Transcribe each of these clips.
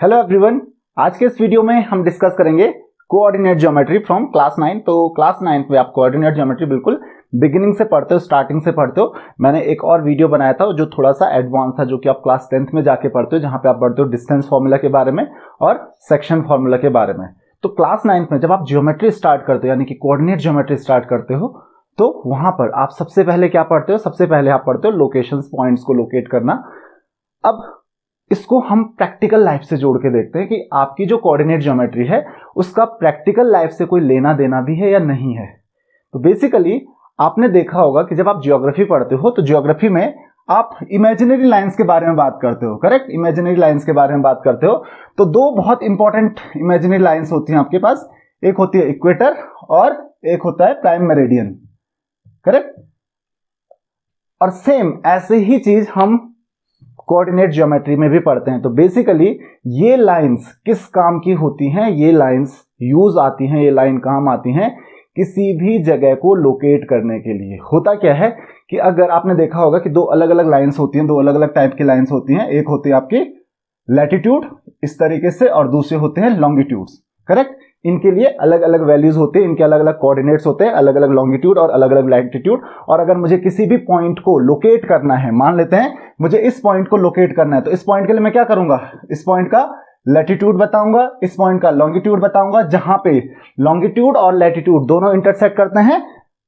Hello everyone, आज के इस वीडियो में हम डिस्कस करेंगे कोऑर्डिनेट ज्योमेट्री फ्रॉम क्लास 9। तो क्लास 9 में आप कोऑर्डिनेट ज्योमेट्री बिल्कुल बिगिनिंग से पढ़ते हो, स्टार्टिंग से पढ़ते हो। मैंने एक और वीडियो बनाया था जो थोड़ा सा एडवांस था, जो कि आप क्लास 10th में जाके पढ़ते हो, जहां पे आप पढ़ते हो डिस्टेंस फार्मूला के बारे में और सेक्शन फार्मूला के बारे में। तो क्लास 9 में जब आप ज्योमेट्री स्टार्ट करते हो, यानी कि कोऑर्डिनेट ज्योमेट्री स्टार्ट करते हो, तो वहां पर आप सबसे पहले क्या पढ़ते हो? सबसे पहले आप पढ़ते हो लोकेशंस, पॉइंट्स को लोकेट करना। अब इसको हम प्रैक्टिकल लाइफ से जोड़ के देखते हैं कि आपकी जो कोऑर्डिनेट ज्योमेट्री है उसका प्रैक्टिकल लाइफ से कोई लेना देना भी है या नहीं है। तो बेसिकली आपने देखा होगा कि जब आप ज्योग्राफी पढ़ते हो तो ज्योग्राफी में आप इमेजिनरी लाइंस के बारे में बात करते हो, करेक्ट? इमेजिनरी लाइंस के बारे में बात करते हो तो दो बहुत इंपॉर्टेंट इमेजिनरी लाइंस होती हैं आपके पास। एक होती है इक्वेटर और एक होता है प्राइम मेरिडियन, करेक्ट? और सेम ऐसे ही चीज हम कोऑर्डिनेट ज्योमेट्री में भी पढ़ते हैं। तो बेसिकली ये लाइंस किस काम की होती हैं? ये लाइंस यूज आती हैं, ये लाइन काम आती हैं किसी भी जगह को लोकेट करने के लिए। होता क्या है कि अगर आपने देखा होगा कि दो अलग अलग लाइंस होती हैं, दो अलग अलग टाइप की लाइंस होती हैं। एक होती है आपकी लैटिट्यूड इस तरीके से और दूसरे होते हैं लॉन्गिट्यूड्स, करेक्ट? इनके लिए अलग अलग वैल्यूज होते हैं, इनके अलग अलग कोऑर्डिनेट्स होते हैं, अलग अलग लॉन्गिट्यूड और अलग अलग लैटिट्यूड। और अगर मुझे किसी भी पॉइंट को लोकेट करना है, मान लेते हैं मुझे इस पॉइंट को लोकेट करना है, तो इस पॉइंट के लिए मैं क्या करूंगा? इस पॉइंट का लैटिट्यूड बताऊंगा, इस पॉइंट का लॉन्गिट्यूड बताऊंगा। जहां पे लॉन्गिट्यूड और लैटिट्यूड दोनों इंटरसेक्ट करते हैं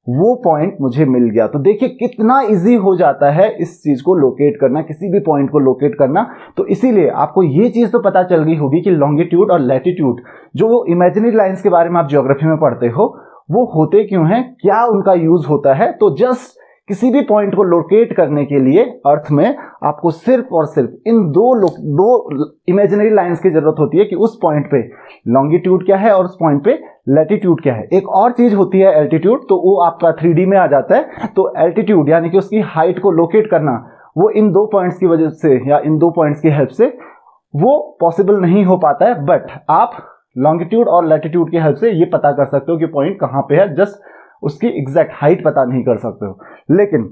वो पॉइंट मुझे मिल गया। तो देखिए कितना इजी हो जाता है इस चीज को लोकेट करना, किसी भी पॉइंट को लोकेट करना। तो इसीलिए आपको ये चीज तो पता चल गई होगी कि लॉन्गिट्यूड और लैटिट्यूड, जो इमेजिनरी लाइंस के बारे में आप ज्योग्राफी में पढ़ते हो, वो होते क्यों हैं, क्या उनका यूज होता है। तो जस्ट किसी भी पॉइंट को लोकेट करने के लिए अर्थ में आपको सिर्फ और सिर्फ इन दो इमेजिनरी लाइंस की जरूरत होती है कि उस पॉइंट पे लॉन्गिट्यूड क्या है और उस पॉइंट पे लैटिट्यूड क्या है। एक और चीज होती है एल्टीट्यूड, तो वो आपका 3D में आ जाता है। तो एल्टीट्यूड यानी कि उसकी हाइट को लोकेट करना, वो इन दो पॉइंट्स की वजह से या इन दो पॉइंट्स की हेल्प से वो पॉसिबल नहीं हो पाता है। बट आप लॉन्गिट्यूड और लैटिट्यूड की हेल्प से ये पता कर सकते हो कि पॉइंट कहां पे है, जस्ट उसकी एग्जैक्ट हाइट पता नहीं कर सकते हो। लेकिन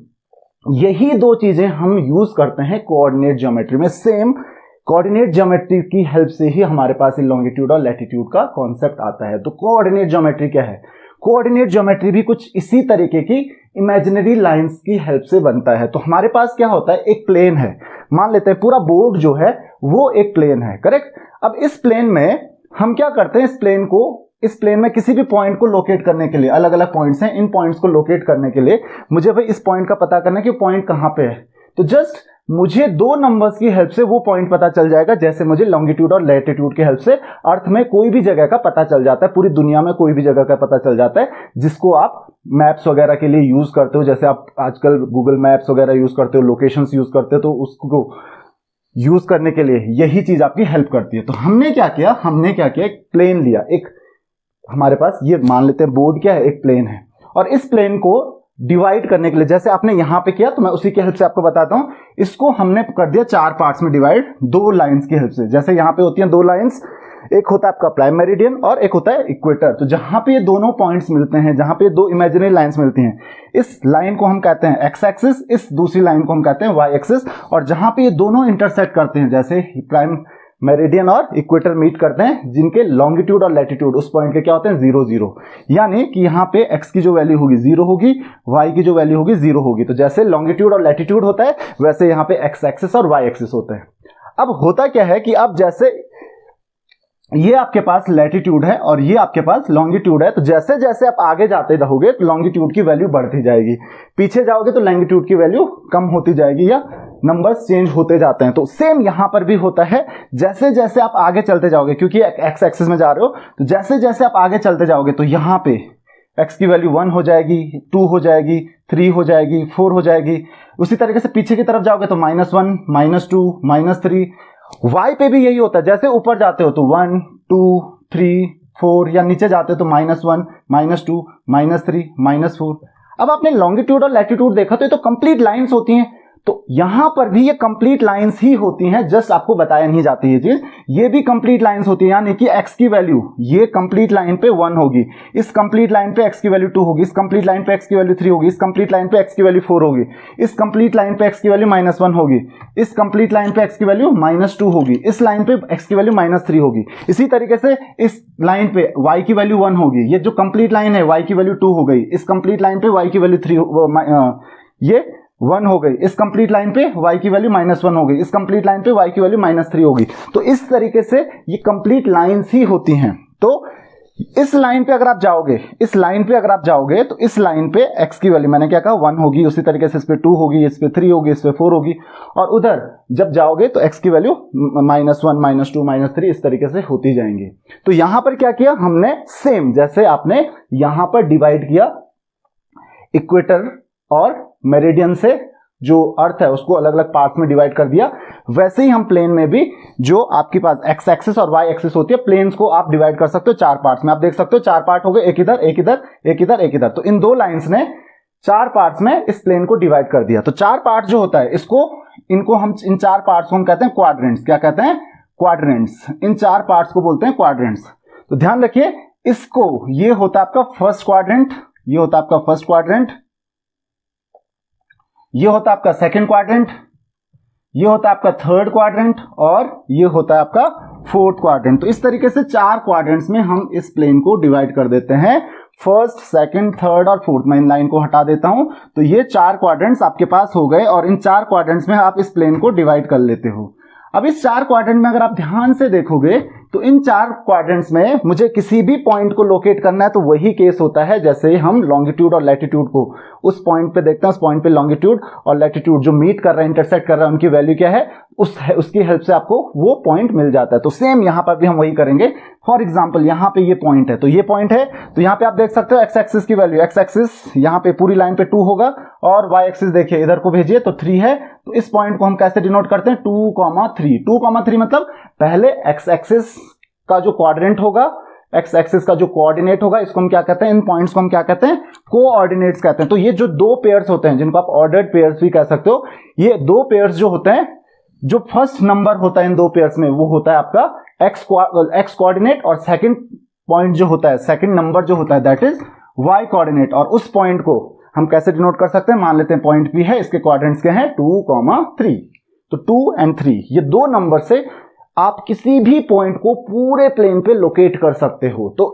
यही दो चीजें हम यूज करते हैं कोऑर्डिनेट ज्योमेट्री में। सेम कोऑर्डिनेट ज्योमेट्री की हेल्प से ही हमारे पास लॉन्गिट्यूड और लैटिट्यूड का कॉन्सेप्ट आता है। तो कोऑर्डिनेट ज्योमेट्री क्या है? कोऑर्डिनेट ज्योमेट्री भी कुछ इसी तरीके की इमेजिनरी लाइंस की हेल्प से बनता है। तो हमारे पास क्या होता है, एक प्लेन है, मान लेते हैं पूरा बोर्ड जो है वो एक प्लेन है, करेक्ट? अब इस प्लेन में हम क्या करते हैं, इस प्लेन में किसी भी पॉइंट को लोकेट करने के लिए, अलग अलग पॉइंट्स हैं, इन पॉइंट्स को लोकेट करने के लिए मुझे भाई इस पॉइंट का पता करना है कि पॉइंट कहां पे है। तो जस्ट मुझे दो नंबर्स की हेल्प से वो पॉइंट पता चल जाएगा, जैसे मुझे लॉन्गिट्यूड और लैटिट्यूड की हेल्प से अर्थ में कोई भी जगह का पता चल जाता है, पूरी दुनिया में कोई भी जगह का पता चल जाता है, जिसको आप मैप्स वगैरह के लिए यूज करते हो। जैसे आप आजकल गूगल मैप्स वगैरह यूज करते हो, लोकेशंस यूज करते हो, तो उसको यूज करने के लिए यही चीज आपकी हेल्प करती है। तो हमने क्या किया, एक प्लेन लिया, एक हमारे पास ये मान लेते हैं बोर्ड क्या है, एक प्लेन है, और इस प्लेन को डिवाइड करने के लिए जैसे आपने यहां पे किया, तो मैं उसी की हेल्प से आपको बताता हूं। इसको हमने कर दिया 4 पार्ट्स में डिवाइड, दो लाइंस की हेल्प से। जैसे यहां पे होती हैं दो लाइंस, एक होता है आपका प्राइम मेरिडियन और एक होता है इक्वेटर। तो जहां पे ये दोनों पॉइंट्स मिलते हैं, जहां पे दो इमेजिनरी लाइंस मिलती हैं, इस लाइन को हम कहते हैं एक्स एक्सिस, इस दूसरी लाइन को हम कहते हैं वाई एक्सिस। और जहां पे ये दोनों इंटरसेक्ट करते हैं, जैसे प्राइम मेरिडियन और इक्वेटर मीट करते हैं, जिनके लॉन्गिट्यूड और लैटिट्यूड उस पॉइंट के क्या होते हैं, 0 0, यानी कि यहाँ पे x की जो वैल्यू होगी 0 होगी, y की जो वैल्यू होगी 0 होगी। तो जैसे लॉन्गिट्यूड और लैटिट्यूड होता है, वैसे यहाँ पे x एक्सिस और y एक्सिस होते हैं। अब होता क्या है कि अब जैसे ये आपके पास लैटिट्यूड है और ये आपके पास लॉन्गिट्यूड है, तो जैसे जैसे आप आगे जाते रहोगे तो लॉन्गिट्यूड की वैल्यू बढ़ती जाएगी, पीछे जाओगे तो लॉन्गिट्यूड की वैल्यू कम होती जाएगी, या नंबर्स चेंज होते जाते हैं। तो सेम यहां पर भी होता है, जैसे जैसे आप आगे चलते जाओगे, क्योंकि एक्स एक्सिस में जा रहे हो, तो जैसे जैसे आप आगे चलते जाओगे तो यहां पे x की वैल्यू 1 हो जाएगी, 2 हो जाएगी, 3 हो जाएगी, 4 हो जाएगी। उसी तरीके से पीछे की तरफ जाओगे तो -1, -2, -3। y पे भी यही होता है, जैसे ऊपर जाते हो तो 1 2 3 4, या नीचे जाते हो तो -1 -2 -3 -4। अब आपने लॉन्गिट्यूड और लैटिट्यूड देखा तो ये तो कंप्लीट लाइंस होती हैं। तो यहां पर भी ये कंप्लीट लाइंस ही होती हैं, जस्ट आपको बताया नहीं जाती ये चीज, ये भी कंप्लीट लाइंस होती है, यानी कि x की वैल्यू ये कंप्लीट लाइन पे 1 होगी, इस कंप्लीट लाइन पे x की वैल्यू 2 होगी, इस कंप्लीट लाइन पे x की वैल्यू 3 होगी, इस कंप्लीट लाइन पे x की वैल्यू 4 होगी, इस कंप्लीट लाइन पे x की वैल्यू -1 होगी, इस कंप्लीट लाइन पे x की वैल्यू -2 होगी, इस लाइन पे x की वैल्यू -3 होगी। इसी तरीके से इस लाइन पे y की वैल्यू 1 होगी, ये जो कंप्लीट लाइन है y की वैल्यू 2 हो गई, इस कंप्लीट लाइन पे y की वैल्यू 3 ये 1 हो गई, इस कंप्लीट लाइन पे y की वैल्यू -1 हो गई, इस कंप्लीट लाइन पे y की वैल्यू -3 होगी। तो इस तरीके से ये कंप्लीट लाइंस ही होती हैं। तो इस लाइन पे अगर आप जाओगे, इस लाइन पे अगर आप जाओगे तो इस लाइन पे x की वैल्यू मैंने क्या कहा 1 होगी, उसी तरीके से इस पे 2 होगी, इस पे 3 होगी, इस पे 4 होगी, और उधर जब जाओगे तो x की वैल्यू -1 -2 -3 इस तरीके से होती जाएंगी। तो यहां पर क्या किया हमने, सेम जैसे आपने यहां पर डिवाइड किया इक्वेटर और मेरिडियन से जो अर्थ है उसको अलग अलग पार्ट में डिवाइड कर दिया, वैसे ही हम प्लेन में भी जो आपके पास एक्स एक्सिस और वाई एक्सिस होती है, प्लेन्स को आप डिवाइड कर सकते हो 4 पार्ट्स में। आप देख सकते हो 4 पार्ट हो गए, एक इधर एक इधर एक इधर एक इधर। तो इन 2 लाइंस ने 4 पार्ट्स में इस प्लेन को डिवाइड कर दिया। तो 4 पार्ट जो होता है इसको, इनको हम इन 4 पार्ट्स को हम कहते हैं क्वाड्रेंट्स। क्या कहते हैं? क्वाड्रेंट्स। इन 4 पार्ट्स को बोलते हैं क्वाड्रेंट्स। तो ध्यान रखिए, इसको, ये होता है आपका फर्स्ट क्वाड्रेंट, ये होता है आपका फर्स्ट क्वाड्रेंट, ये होता है आपका सेकंड क्वाड्रेंट, ये होता है आपका थर्ड क्वाड्रेंट, और ये होता है आपका फोर्थ क्वाड्रेंट। तो इस तरीके से 4 क्वाड्रेंट्स में हम इस प्लेन को डिवाइड कर देते हैं, फर्स्ट, सेकंड, थर्ड और फोर्थ। मैं इन लाइन को हटा देता हूं। तो ये 4 क्वाड्रेंट्स आपके पास हो गए, और इन 4 क्वाड्रेंट्स में आप इस प्लेन को डिवाइड कर लेते हो। अब इस 4 क्वाड्रेंट में अगर आप ध्यान से देखोगे तो इन 4 क्वाड्रेंट्स में मुझे किसी भी पॉइंट को लोकेट करना है, तो वही केस होता है जैसे हम लॉन्गिट्यूड और लैटिट्यूड को उस पॉइंट पे देखते हैं, उस पॉइंट पे लॉन्गिट्यूड और लैटिट्यूड जो मीट कर रहे हैं, इंटरसेक्ट कर रहे हैं, उनकी वैल्यू क्या है, उसकी हेल्प से आपको वो पॉइंट मिल जाता है। तो सेम यहां पर भी हम वही करेंगे। फॉर एग्जाम्पल यहां पे ये पॉइंट है, तो ये पॉइंट है, तो यहां पे आप देख सकते हो एक्स एक्सिस की वैल्यू, एक्स एक्सिस यहां पे पूरी लाइन पे 2 होगा, और वाई एक्सिस देखिए इधर को भेजिए तो 3 है। तो इस पॉइंट को हम कैसे डिनोट करते हैं? 2,3। 2,3 मतलब पहले एक्स एक्सिस का जो क्वाड्रेंट होगा, एक्स एक्सिस का जो कोऑर्डिनेट होगा, इसको हम क्या कहते हैं? इन पॉइंट्स को हम क्या कहते हैं? कोऑर्डिनेट्स कहते हैं। तो ये जो 2 पेयर्स होते हैं, जिनको आप ऑर्डर्ड पेयर्स भी कह सकते हो, ये 2 पेयर्स जो होते हैं, जो फर्स्ट नंबर होता है इन 2 पेयर्स में, वो होता है आपका एक्स कोऑर्डिनेट, और सेकंड पॉइंट जो होता है, सेकंड नंबर जो होता है, दैट इज वाई कोऑर्डिनेट। और उस पॉइंट को हम कैसे डिनोट कर सकते हैं? मान लेते हैं पॉइंट भी है, इसके कोऑर्डिनेट्स क्या हैं? 2,3। तो 2 और 3 ये 2 नंबर से आप किसी भी पॉइंट को पूरे प्लेन पे लोकेट कर सकते हो। तो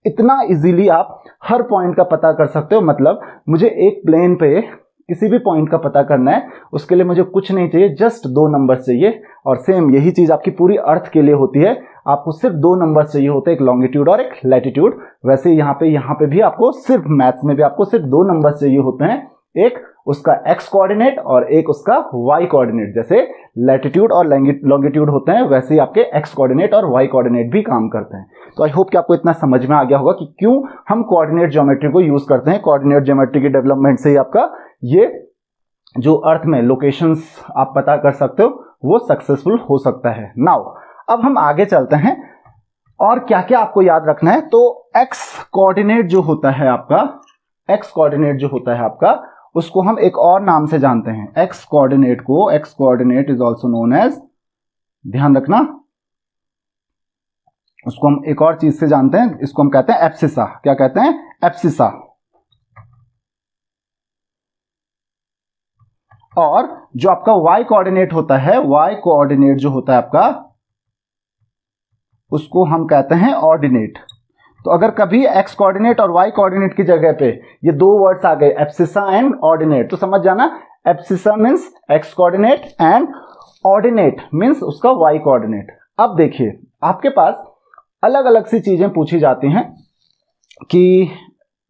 इतना इजीली आप हर पॉइंट का पता कर सकते हो। मतलब मुझे एक प्लेन पे किसी भी पॉइंट का पता करना है, उसके लिए मुझे कुछ नहीं चाहिए, जस्ट 2 नंबर चाहिए। और सेम यही चीज आपकी पूरी अर्थ के लिए होती है, आपको सिर्फ 2 नंबर चाहिए होते हैं, एक लॉन्गिट्यूड और एक लैटिट्यूड। वैसे यहाँ पे भी आपको सिर्फ मैथ्स में भी आपको सिर्फ 2 नंबर चाहिए होते हैं, एक उसका एक्स कोऑर्डिनेट और एक उसका वाई कोऑर्डिनेट। जैसे लैटिट्यूड और लॉन्गिट्यूड होते हैं, वैसे ही आपके एक्स कोऑर्डिनेट और वाई कोऑर्डिनेट भी काम करते हैं। तो आई होप कि आपको इतना समझ में आ गया होगा कि क्यों हम कोऑर्डिनेट ज्योमेट्री को यूज करते हैं। कोऑर्डिनेट ज्योमेट्री की डेवलपमेंट से ही आपका ये जो अर्थ में लोकेशंस आप पता कर सकते हो, वो सक्सेसफुल हो सकता है। नाउ अब हम आगे चलते हैं, और क्या क्या आपको याद रखना है। तो एक्स कोऑर्डिनेट जो होता है आपका, एक्स कोऑर्डिनेट जो होता है आपका, उसको हम एक और नाम से जानते हैं। एक्स कोऑर्डिनेट को, x coordinate is also known as, ध्यान रखना, उसको हम एक और चीज से जानते हैं, इसको हम कहते हैं एब्सिसा। क्या कहते हैं? एब्सिसा। और जो आपका y कोऑर्डिनेट होता है, y कोऑर्डिनेट जो होता है आपका, उसको हम कहते हैं ऑर्डिनेट। तो अगर कभी x कोऑर्डिनेट और y कोऑर्डिनेट की जगह पे ये 2 वर्ड्स आ गए, एब्सिसा एंड ऑर्डिनेट, तो समझ जाना abscissa means x coordinate and ordinate means उसका y कोऑर्डिनेट। अब देखिए, आपके पास अलग अलग सी चीजें पूछी जाती हैं कि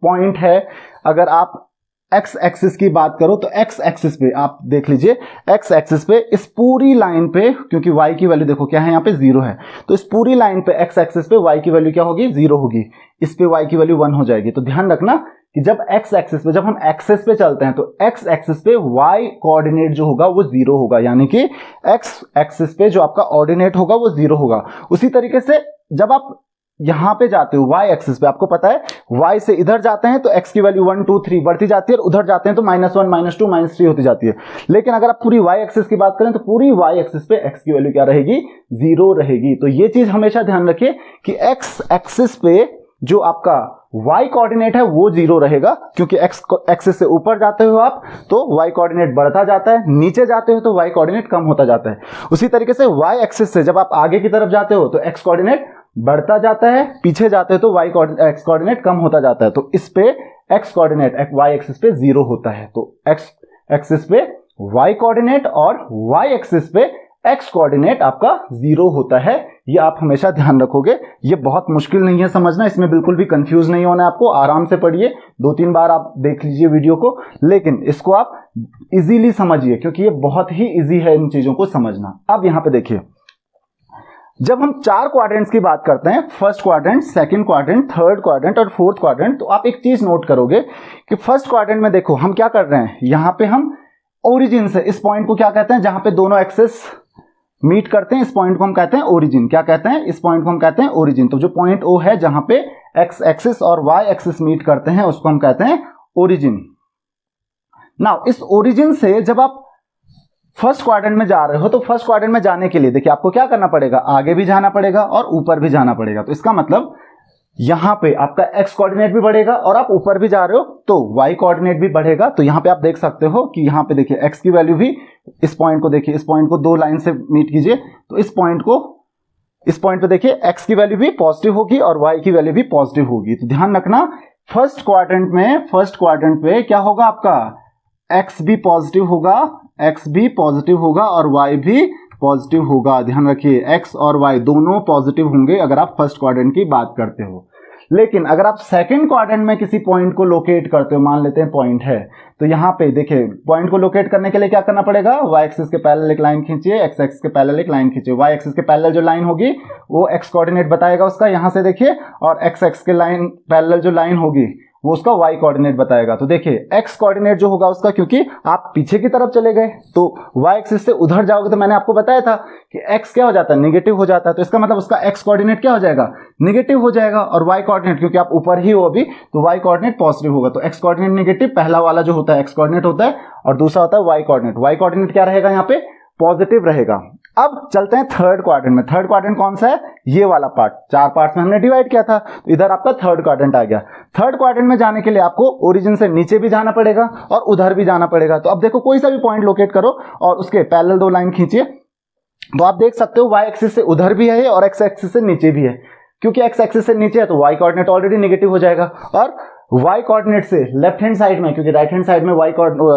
पॉइंट है, अगर आप एक्स एक्सिस की बात करो तो एक्स एक्सिस पे आप देख लीजिए, एक्स एक्सिस पे इस पूरी लाइन पे, क्योंकि y की वैल्यू देखो क्या है, यहाँ पे 0 है, तो इस पूरी लाइन पे एक्स एक्सिस पे y की वैल्यू क्या होगी? 0 होगी। इस पे y की वैल्यू 1 हो जाएगी। तो ध्यान रखना कि जब एक्स एक्सिस पे, जब हम एक्सिस पे चलते हैं, तो एक्स एक्सिस पे y कोऑर्डिनेट जो होगा वो 0 होगा, यानी कि एक्स एक्सिस पे जो आपका ऑर्डिनेट होगा वो 0 होगा। उसी तरीके से जब आप यहां पे जाते हो y एक्सिस पे, आपको पता है y से इधर जाते हैं तो x की वैल्यू 1 2 3 बढ़ती जाती है, और उधर जाते हैं तो -1 -2 -3 होती जाती है। लेकिन अगर आप पूरी y एक्सिस की बात करें तो पूरी y एक्सिस पे x की वैल्यू क्या रहेगी, 0 रहेगी। तो ये चीज हमेशा ध्यान रखिए कि x एक्सिस पे जो आपका y कोऑर्डिनेट है वो 0 रहेगा, क्योंकि x एक्सिस से ऊपर जाते हो आप तो y कोऑर्डिनेट बढ़ता जाता है, नीचे जाते हो तो y कोऑर्डिनेट कम होता जाता है। उसी तरीके से y एक्सिस से जब आप आगे की तरफ जाते हो तो x कोऑर्डिनेट बढ़ता जाता है, पीछे जाते हो तो x कोऑर्डिनेट कम होता जाता है। तो इस पे x कोऑर्डिनेट y एक्सिस पे 0 होता है, तो x एक्सिस पे y कोऑर्डिनेट और y एक्सिस पे x कोऑर्डिनेट आपका 0 होता है। ये आप हमेशा ध्यान रखोगे, ये बहुत मुश्किल नहीं है समझना, इसमें बिल्कुल भी कंफ्यूज नहीं होना है आपको। आराम से पढ़िए, 2-3 बार आप देख लीजिए वीडियो को, लेकिन इसको आप इजीली समझिए क्योंकि ये बहुत ही इजी है इन चीजों को समझना। अब यहां पे देखिए, जब हम 4 क्वाड्रेंट्स की बात करते हैं, first quadrant, second quadrant, third quadrant और फोर्थ क्वाड्रेंट, तो आप एक चीज नोट करोगे कि फर्स्ट क्वाड्रेंट में देखो हम क्या कर रहे हैं, यहां पे हम ओरिजिन से इस पॉइंट को क्या कहते हैं, जहां पे दोनों एक्सिस मीट करते हैं, इस पॉइंट को हम कहते हैं ओरिजिन। क्या कहते हैं, इस पॉइंट को हम कहते हैं ओरिजिन। तो जो पॉइंट O है जहां पे एक्स एक्सिस और वाई एक्सिस मीट करते हैं उसको हम कहते हैं ओरिजिन। नाउ इस ओरिजिन से जब आप फर्स्ट क्वाड्रेंट में जा रहे हो तो फर्स्ट क्वाड्रेंट में जाने के लिए देखिए आपको क्या करना पड़ेगा, आगे भी जाना पड़ेगा और ऊपर भी जाना पड़ेगा। तो इसका मतलब यहां पे आपका x कोऑर्डिनेट भी बढ़ेगा और आप ऊपर भी जा रहे हो तो y कोऑर्डिनेट भी बढ़ेगा। तो यहां पे आप देख सकते हो कि यहां पे देखिए x की वैल्यू भी, इस पॉइंट को देखिए, इस पॉइंट को 2 लाइन से मीट कीजिए तो इस पॉइंट पे देखिए x की वैल्यू भी पॉजिटिव होगी और y की वैल्यू भी पॉजिटिव होगी। तो ध्यान रखना फर्स्ट क्वाड्रेंट पे क्या होगा, आपका x भी पॉजिटिव होगा और y भी पॉजिटिव होगा। ध्यान रखिए x और y दोनों पॉजिटिव होंगे अगर आप फर्स्ट क्वाड्रेंट की बात करते हो। लेकिन अगर आप सेकंड क्वाड्रेंट में किसी पॉइंट को लोकेट करते हो, मान लेते हैं पॉइंट है, तो यहां पे देखिए पॉइंट को लोकेट करने के लिए क्या करना पड़ेगा, y एक्सिस के पैरेलल एक लाइन खींचिए, x एक्सिस के पैरेलल एक लाइन खींचिए। y एक्सिस के पैरेलल जो लाइन होगी वो x कोऑर्डिनेट बताएगा उसका, यहां से देखिए, और x एक्सिस के लाइन पैरेलल जो लाइन होगी वो उसका y कोऑर्डिनेट बताएगा। तो देखिए x कोऑर्डिनेट जो होगा उसका, क्योंकि आप पीछे की तरफ चले गए तो y एक्सिस से उधर जाओगे तो मैंने आपको बताया था कि x क्या हो जाता है, नेगेटिव हो जाता है। तो इसका मतलब उसका x कोऑर्डिनेट क्या हो जाएगा, नेगेटिव हो जाएगा, और y कोऑर्डिनेट क्योंकि आप ऊपर ही हो अभी तो y कोऑर्डिनेट पॉजिटिव होगा। तो x कोऑर्डिनेट नेगेटिव, पहला वाला जो होता है x कोऑर्डिनेट होता है और दूसरा होता है y कोऑर्डिनेट। y कोऑर्डिनेट क्या रहेगा, यहाँ पे पॉजिटिव रहेगा। अब चलते हैं थर्ड क्वाड्रेंट में। थर्ड क्वाड्रेंट कौन सा है, ये वाला पार्ट, 4 पार्ट में हमने डिवाइड किया था, तो इधर आपका थर्ड क्वाड्रेंट आ गया। थर्ड क्वाड्रेंट में जाने के लिए आपको ओरिजिन से नीचे भी जाना पड़ेगा और उधर भी जाना पड़ेगा। तो अब देखो कोई सा भी पॉइंट लोकेट करो और उसके पैरेलल 2 लाइन खींचिए, तो आप देख सकते हो y एक्सिस से उधर भी है और x एक्सिस से नीचे भी है। क्योंकि x एक्सिस से नीचे है तो y कोऑर्डिनेट ऑलरेडी नेगेटिव हो जाएगा, और y कोऑर्डिनेट से लेफ्ट हैंड साइड में, क्योंकि राइट हैंड साइड में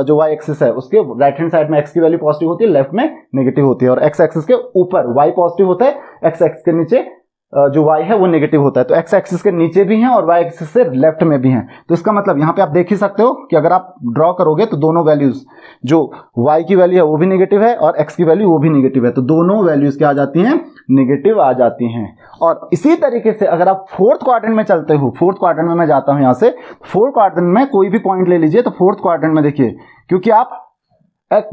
जो y एक्सिस है उसके राइट हैंड साइड में x की वैल्यू पॉजिटिव होती है, लेफ्ट में नेगेटिव होती है, और x एक्सिस के ऊपर y पॉजिटिव होता है, x एक्सिस के नीचे जो y है वो नेगेटिव होता है। तो x एक्सिस के नीचे भी हैं और y एक्सिस से लेफ्ट में भी हैं। तो इसका मतलब यहाँ पे आप देख ही सकते हो कि अगर आप ड्रॉ करोगे तो दोनों वैल्यूज, जो y की वैल्यू है वो भी नेगेटिव है और x की वैल्यू वो भी नेगेटिव है, तो दोनों वैल्यूज क्या आ जाती हैं, नेगेटिव आ जाती हैं। और इसी तरीके से अगर आप फोर्थ क्वाड्रेंट में चलते हो, फोर्थ क्वाड्रेंट में मैं जाता हूं यहां से, फोर्थ क्वाड्रेंट में कोई भी पॉइंट ले लीजिए, तो फोर्थ क्वाड्रेंट में देखिए क्योंकि आप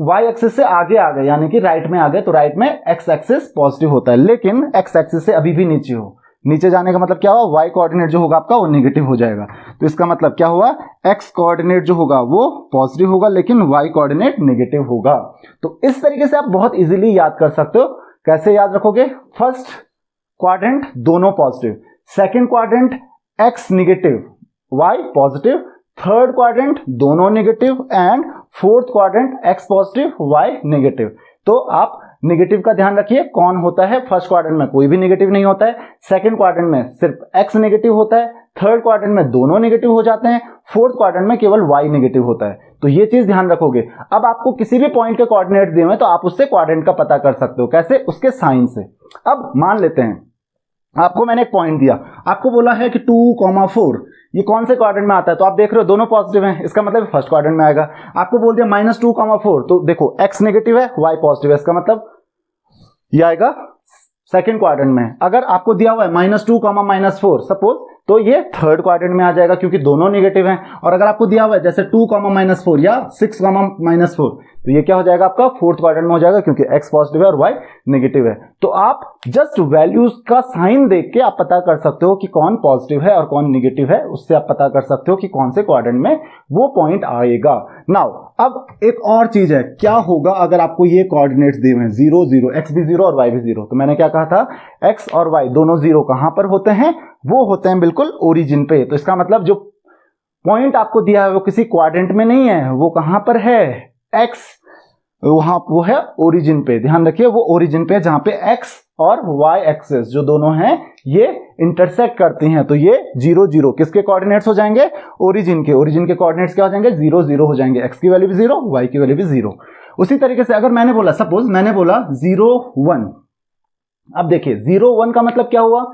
y एक्सिस से आगे आ गए यानी कि राइट में आ गए, तो राइट में x एक्सिस पॉजिटिव होता है, लेकिन x एक्सिस से अभी भी नीचे हो। नीचे जाने का मतलब क्या हुआ, y कोऑर्डिनेट जो होगा आपका वो नेगेटिव हो जाएगा। तो इसका मतलब क्या हुआ, x कोऑर्डिनेट जो होगा वो पॉजिटिव होगा लेकिन y कोऑर्डिनेट नेगेटिव होगा। तो इस तरीके से आप बहुत इजीली याद कर सकते हो। कैसे याद रखोगे, फर्स्ट क्वाड्रेंट दोनों positive, second quadrant x negative y positive, third quadrant दोनों negative, and fourth quadrant x positive y negative. तो आप नेगेटिव का ध्यान रखिए, कौन होता है, फर्स्ट क्वाड्रेंट में कोई भी नेगेटिव नहीं होता है, सेकंड क्वाड्रेंट में सिर्फ x नेगेटिव होता है, थर्ड क्वाड्रेंट में दोनों नेगेटिव हो जाते हैं, फोर्थ क्वाड्रेंट में केवल y नेगेटिव होता है। तो ये चीज ध्यान रखोगे। अब आपको किसी भी पॉइंट के कोऑर्डिनेट दिए हुए तो आप उससे क्वाड्रेंट का पता कर सकते हो, कैसे, उसके साइन से। अब मान लेते हैं आपको मैंने एक पॉइंट दिया, आपको बोला है कि 2,4 ये कौन से क्वाड्रेंट में आता है, तो आप देख रहे हो दोनों पॉजिटिव हैं, इसका मतलब फर्स्ट क्वाड्रेंट में आएगा। आपको बोल दिया -2,4, तो देखो x नेगेटिव है y पॉजिटिव है, इसका मतलब ये आएगा सेकंड क्वाड्रेंट में। अगर आपको दिया हुआ है -2, सपोज, तो ये थर्ड क्वाड्रेंट में आ जाएगा क्योंकि दोनों नेगेटिव हैं। और अगर आपको दिया हुआ है जैसे 2, -4 या 6, -4, तो ये क्या हो जाएगा आपका फोर्थ क्वाड्रेंट में हो जाएगा, क्योंकि x पॉजिटिव है और y नेगेटिव है। तो आप जस्ट वैल्यूज का साइन देख के आप पता कर सकते हो कि कौन पॉजिटिव है और कौन नेगेटिव है, उससे आप पता कर सकते हो कि कौन से क्वाड्रेंट में वो पॉइंट आएगा। नाउ अब एक और चीज है, क्या होगा अगर आपको ये कोऑर्डिनेट्स दिए हुए हैं 0 0, x भी 0 और y भी 0, तो मैंने क्या कहा था, x और y दोनों 0 कहां पर होते हैं, वो होते हैं बिल्कुल ओरिजिन पे। तो इसका मतलब जो पॉइंट आपको दिया है वो किसी क्वाड्रेंट में नहीं है, वो कहां पर है, x वहां वो है ओरिजिन पे। ध्यान रखिए वो ओरिजिन पे जहां पे x और y एक्सिस जो दोनों हैं ये इंटरसेक्ट करती हैं। तो ये 0 0 किसके कोऑर्डिनेट्स हो जाएंगे, ओरिजिन के। ओरिजिन के कोऑर्डिनेट्स क्या हो जाएंगे, 0 0 हो जाएंगे, x की वैल्यू भी 0, y की वैल्यू भी 0। उसी तरीके से अगर मैंने बोला, सपोज मैंने बोला 0 1, अब देखिए 0 1 का मतलब क्या हुआ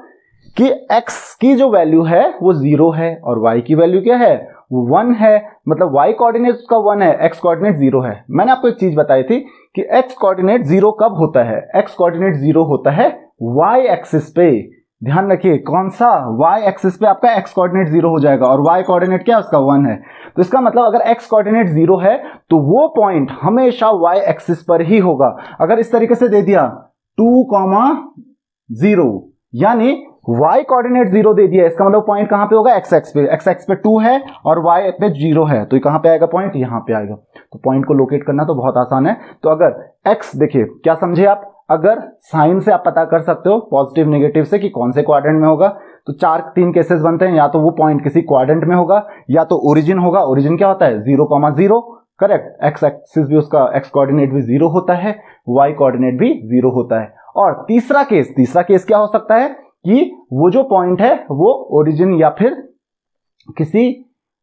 कि x की जो वैल्यू है वो 0 है और y की वैल्यू क्या है, 1 है, मतलब y कोऑर्डिनेट उसका 1 है, x कोऑर्डिनेट 0 है। मैंने आपको एक चीज बताई थी कि x कोऑर्डिनेट 0 कब होता है, x कोऑर्डिनेट 0 होता है y एक्सिस पे। ध्यान रखिए कौन सा, y एक्सिस पे आपका x कोऑर्डिनेट 0 हो जाएगा और y कोऑर्डिनेट क्या है उसका 1 है। तो इसका मतलब अगर x कोऑर्डिनेट 0 है तो वो पॉइंट हमेशा y एक्सिस पर ही होगा। अगर इस तरीके से दे दिया 2, 0 यानी y कोऑर्डिनेट 0 दे दिया, इसका मतलब पॉइंट कहां पे होगा, x एक्स पे। x एक्स पे 2 है और y पे 0 है, तो कहां पे आएगा पॉइंट, यहां पे आएगा। तो पॉइंट को लोकेट करना तो बहुत आसान है। तो अगर x देखिए क्या समझे आप, अगर साइन से आप पता कर सकते हो पॉजिटिव नेगेटिव से कि कौन से क्वाड्रेंट में होगा, तो 3 केसेस बनते हैं, या तो वो पॉइंट किसी क्वाड्रेंट में होगा या तो ओरिजिन होगा। ओरिजिन क्या होता है 0, 0, करेक्ट। x एक्सिस भी उसका x कोऑर्डिनेट भी 0 होता है, y कोऑर्डिनेट भी 0 होता है। और तीसरा केस क्या हो सकता है कि वो जो पॉइंट है वो ओरिजिन या फिर किसी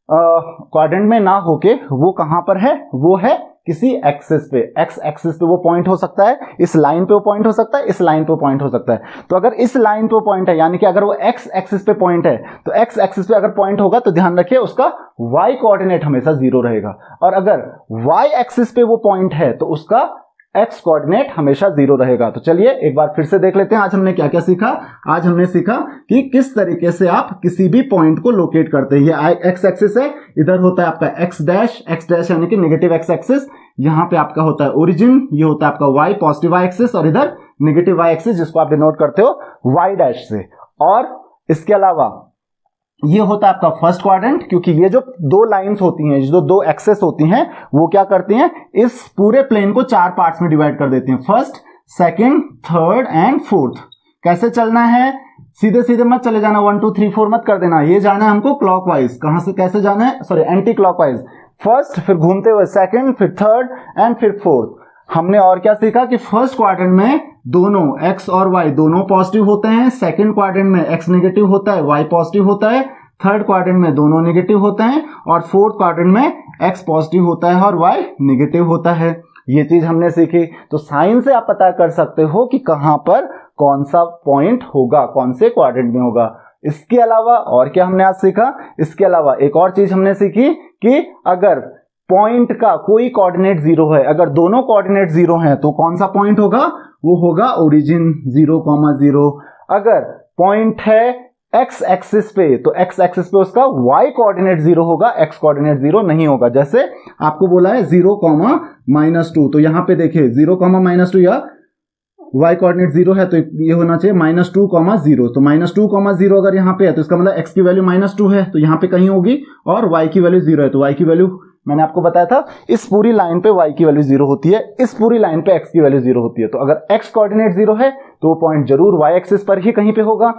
क्वाड्रेंट में ना होके वो कहां पर है, वो है किसी एक्सिस पे। x एक्सिस पे वो पॉइंट हो सकता है, इस लाइन पे वो पॉइंट हो सकता है, इस लाइन पे वो पॉइंट हो सकता है। तो अगर इस लाइन पे वो पॉइंट है, यानी कि अगर वो x एक्सिस पे पॉइंट है, तो x एक्सिस पे अगर पॉइंट होगा तो ध्यान रखिए उसका y कोऑर्डिनेट हमेशा 0 रहेगा, और अगर y एक्सिस पे वो पॉइंट है तो उसका x कोऑर्डिनेट हमेशा 0 रहेगा। तो चलिए एक बार फिर से देख लेते हैं आज हमने क्या क्या सीखा। आज हमने सीखा कि किस तरीके से आप किसी भी पॉइंट को लोकेट करते हैं। ये x एक्सिस है, इधर होता है आपका x डैश यानी कि नेगेटिव x एक्सिस, यहाँ पे आपका होता है ओरिजिन, ये होता है आपका y पॉजिटिव y एक्सिस, और इधर नेगेटिव y एक्सिस जिसको आप डिनोट करते हो y डैश से। और इसके अलावा ये होता है आपका फर्स्ट क्वाड्रेंट, क्योंकि ये जो दो लाइंस होती हैं, जो दो एक्सेस होती हैं, वो क्या करती हैं, इस पूरे प्लेन को 4 पार्ट्स में डिवाइड कर देती हैं, first, second, third and fourth. कैसे चलना है, सीधे सीधे मत चले जाना, 1 2 3 4 मत कर देना, ये जाना है हमको क्लॉकवाइज। कहां से कैसे जाना है, सॉरी एंटी क्लॉकवाइज, फर्स्ट फिर घूमते हुए सेकंड फिर थर्ड एंड फिर फोर्थ। हमने और क्या सीखा कि फर्स्ट क्वाड्रेंट में दोनों x और y दोनों पॉजिटिव होते हैं, सेकंड क्वाड्रेंट में x नेगेटिव होता है, y पॉजिटिव होता है, थर्ड क्वाड्रेंट में दोनों नेगेटिव होते हैं, और फोर्थ क्वाड्रेंट में x पॉजिटिव होता है और y नेगेटिव होता है। ये चीज हमने सीखी। तो साइन से आप पता कर सकते हो कि कहां पर कौन सा पॉइंट होगा, कौन से क्वाड्रेंट में होगा। इसके अलावा और क्या हमने आज सीखा, इसके अलावा एक और चीज हमने सीखी कि अगर पॉइंट का कोई कोऑर्डिनेट 0 है, अगर दोनों कोऑर्डिनेट 0 हैं तो कौन सा पॉइंट होगा, वो होगा ओरिजिन 0, 0। अगर पॉइंट है x एक्सिस पे तो x एक्सिस पे उसका y कोऑर्डिनेट 0 होगा, x कोऑर्डिनेट 0 नहीं होगा। जैसे आपको बोला है 0, -2, तो यहां पे देखिए 0, -2 या y कोऑर्डिनेट 0 है तो ये होना चाहिए -2, 0। तो -2, 0 अगर यहाँ पे है तो इसका मतलब x की वैल्यू -2 है, तो यहाँ पे कहीं होगी, और y की वैल्यू 0 है तो y की वैल्यू मैंने आपको बताया था इस पूरी लाइन पे y की वैल्यू 0 होती है, इस पूरी लाइन पे x की वैल्यू 0 होती है। तो अगर x कोऑर्डिनेट 0 है तो वो पॉइंट जरूर y एक्सिस पर ही कहीं पे होगा,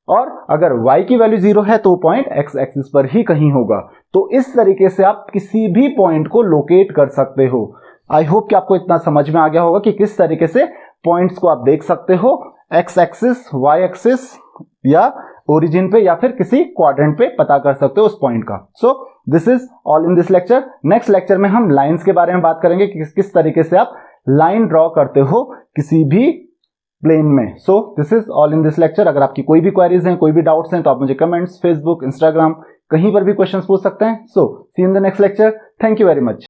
और अगर y की वैल्यू 0 है तो वो पॉइंट x एक्सिस पर ही कहीं होगा। तो इस तरीके से आप किसी भी पॉइंट को लोकेट कर सकते हो। आई होप कि आपको इतना समझ में आ गया होगा कि किस तरीके से पॉइंट्स को आप देख सकते हो, x एक्सिस, y एक्सिस या ओरिजिन पे या फिर किसी क्वाड्रेंट पे पता कर सकते हो उस पॉइंट का। So this is all in this lecture. Next lecture में हम लाइंस के बारे में बात करेंगे कि किस तरीके से आप लाइन ड्रॉ करते हो किसी भी प्लेन में। So this is all in this lecture. अगर आपकी कोई भी क्वेरीज हैं, कोई भी डाउट्स हैं, तो आप मुझे कमेंट्स, फेसबुक, इंस्टाग्राम कहीं पर भी क्वेश्चंस पूछ सकते हैं। So see in the next lecture. Thank you very much.